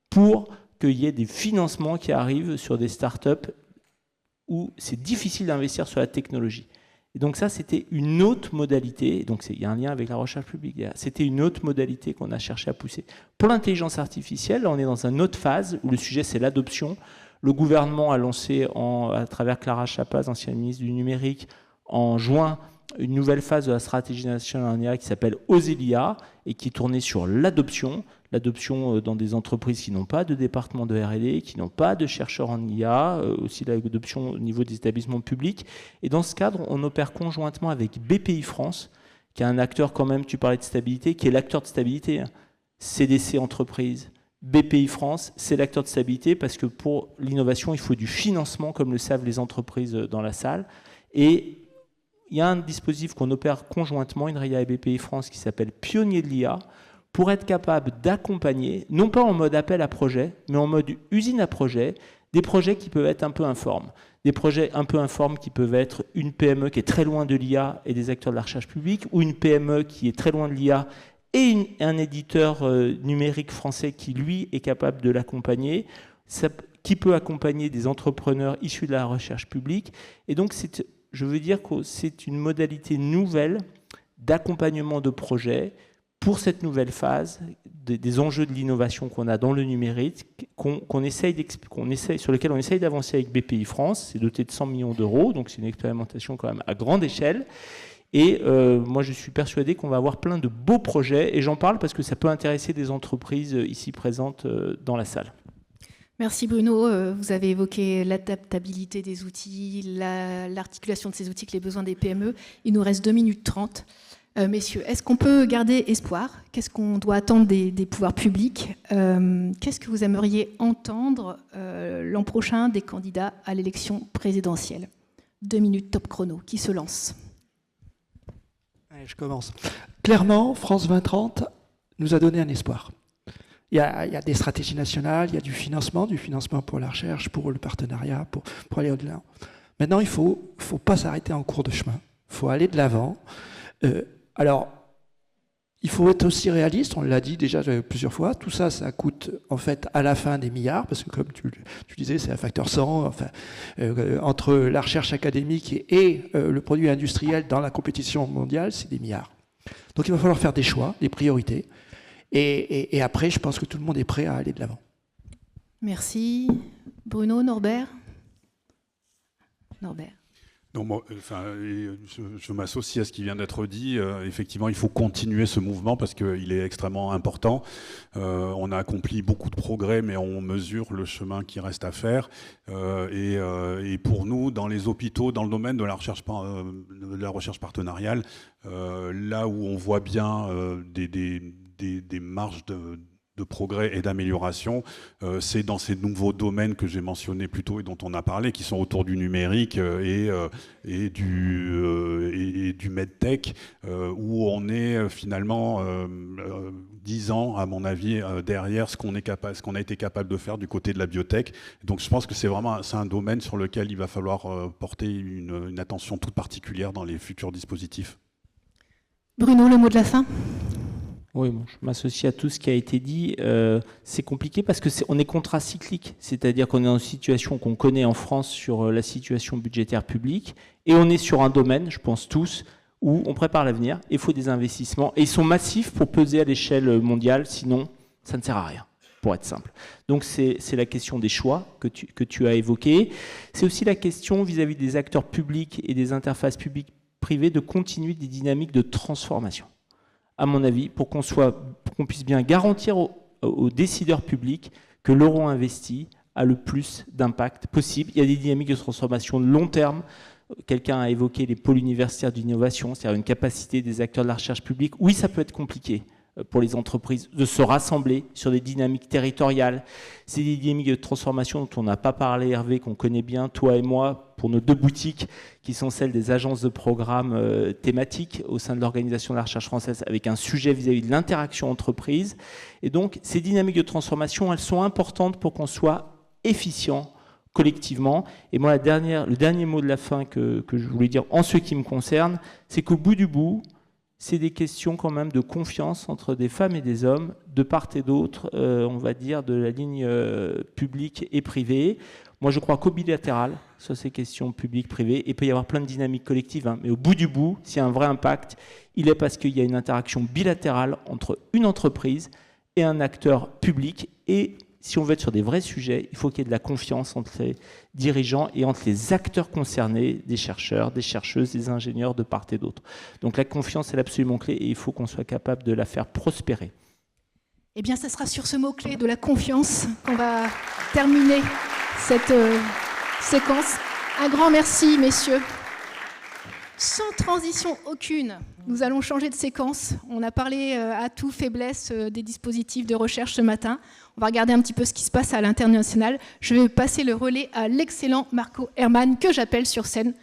pour qu'il y ait des financements qui arrivent sur des startups où c'est difficile d'investir sur la technologie. Et donc ça, c'était une autre modalité, donc il y a un lien avec la recherche publique, c'était une autre modalité qu'on a cherché à pousser. Pour l'intelligence artificielle, là, on est dans une autre phase où le sujet, c'est l'adoption. Le gouvernement a lancé, à travers Clara Chapaz, ancienne ministre du numérique, en juin, une nouvelle phase de la stratégie nationale en IA qui s'appelle Oser l'IA et qui est tournée sur l'adoption dans des entreprises qui n'ont pas de département de R&D, qui n'ont pas de chercheurs en IA, aussi l'adoption au niveau des établissements publics. Et dans ce cadre, on opère conjointement avec BPI France, qui est un acteur quand même, tu parlais de stabilité, qui est l'acteur de stabilité, CDC Entreprises. BPI France, c'est l'acteur de stabilité parce que pour l'innovation, il faut du financement, comme le savent les entreprises dans la salle. Et il y a un dispositif qu'on opère conjointement, INRIA et BPI France, qui s'appelle Pionnier de l'IA, pour être capable d'accompagner, non pas en mode appel à projet, mais en mode usine à projet, des projets qui peuvent être un peu informes. Des projets un peu informes qui peuvent être une PME qui est très loin de l'IA et des acteurs de la recherche publique, ou une PME qui est très loin de l'IA et un éditeur numérique français qui, lui, est capable de l'accompagner, qui peut accompagner des entrepreneurs issus de la recherche publique. Et donc, je veux dire que c'est une modalité nouvelle d'accompagnement de projets pour cette nouvelle phase des enjeux de l'innovation qu'on a dans le numérique, sur lequel on essaye d'avancer avec BPI France. C'est doté de 100 millions d'euros, donc c'est une expérimentation quand même à grande échelle. Et moi, je suis persuadé qu'on va avoir plein de beaux projets, et j'en parle parce que ça peut intéresser des entreprises ici présentes dans la salle. Merci Bruno. Vous avez évoqué l'adaptabilité des outils, l'articulation de ces outils avec les besoins des PME. Il nous reste 2 minutes 30. Messieurs, est-ce qu'on peut garder espoir ? Qu'est-ce qu'on doit attendre des pouvoirs publics ? Qu'est-ce que vous aimeriez entendre l'an prochain des candidats à l'élection présidentielle ? 2 minutes top chrono. Qui se lance ? Allez, je commence. Clairement, France 2030 nous a donné un espoir. Il y a des stratégies nationales, il y a du financement pour la recherche, pour le partenariat, pour aller au-delà. Maintenant, il faut pas s'arrêter en cours de chemin. Il faut aller de l'avant. Alors, il faut être aussi réaliste, on l'a dit déjà plusieurs fois, tout ça, ça coûte en fait à la fin des milliards, parce que comme tu disais, c'est un facteur 100, enfin, entre la recherche académique et le produit industriel dans la compétition mondiale, c'est des milliards. Donc il va falloir faire des choix, des priorités, et après, je pense que tout le monde est prêt à aller de l'avant. Merci. Bruno, Norbert ? Norbert. Non, moi, je m'associe à ce qui vient d'être dit. Effectivement, il faut continuer ce mouvement parce qu'il est extrêmement important. On a accompli beaucoup de progrès, mais on mesure le chemin qui reste à faire. Et pour nous, dans les hôpitaux, dans le domaine de la recherche partenariale, là où on voit bien des marges progrès et d'amélioration. C'est dans ces nouveaux domaines que j'ai mentionnés plus tôt et dont on a parlé, qui sont autour du numérique et du medtech, où on est finalement 10 ans, à mon avis, derrière ce qu'on a été capable de faire du côté de la biotech. Donc je pense que c'est un domaine sur lequel il va falloir porter une attention toute particulière dans les futurs dispositifs. Bruno, le mot de la fin? Oui, bon, je m'associe à tout ce qui a été dit. C'est compliqué parce qu'on est contracyclique, c'est-à-dire qu'on est dans une situation qu'on connaît en France sur la situation budgétaire publique, et on est sur un domaine, je pense tous, où on prépare l'avenir, il faut des investissements, et ils sont massifs pour peser à l'échelle mondiale, sinon ça ne sert à rien, pour être simple. Donc c'est la question des choix que tu as évoqués. C'est aussi la question vis-à-vis des acteurs publics et des interfaces publiques-privées de continuer des dynamiques de transformation, à mon avis, pour qu'on puisse bien garantir aux décideurs publics que l'euro investi a le plus d'impact possible. Il y a des dynamiques de transformation de long terme. Quelqu'un a évoqué les pôles universitaires d'innovation, c'est-à-dire une capacité des acteurs de la recherche publique. Oui, ça peut être compliqué pour les entreprises de se rassembler sur des dynamiques territoriales. C'est des dynamiques de transformation dont on n'a pas parlé, Hervé, qu'on connaît bien, toi et moi, pour nos 2 boutiques, qui sont celles des agences de programmes thématiques au sein de l'Organisation de la recherche française, avec un sujet vis-à-vis de l'interaction entreprise. Et donc, ces dynamiques de transformation, elles sont importantes pour qu'on soit efficient collectivement. Et moi, le dernier mot de la fin que je voulais dire en ce qui me concerne, c'est qu'au bout du bout, c'est des questions quand même de confiance entre des femmes et des hommes, de part et d'autre, on va dire, de la ligne publique et privée. Moi, je crois qu'au bilatéral, sur ces questions publiques-privées, il peut y avoir plein de dynamiques collectives, hein, mais au bout du bout, s'il y a un vrai impact, il est parce qu'il y a une interaction bilatérale entre une entreprise et un acteur public. Et si on veut être sur des vrais sujets, il faut qu'il y ait de la confiance entre les dirigeants et entre les acteurs concernés, des chercheurs, des chercheuses, des ingénieurs de part et d'autre. Donc la confiance est absolument clé et il faut qu'on soit capable de la faire prospérer. Eh bien, ce sera sur ce mot-clé de la confiance qu'on va terminer cette séquence. Un grand merci, messieurs. Sans transition aucune, nous allons changer de séquence. On a parlé atouts, faiblesses des dispositifs de recherche ce matin. On va regarder un petit peu ce qui se passe à l'international. Je vais passer le relais à l'excellent Marco Herrmann, que j'appelle sur scène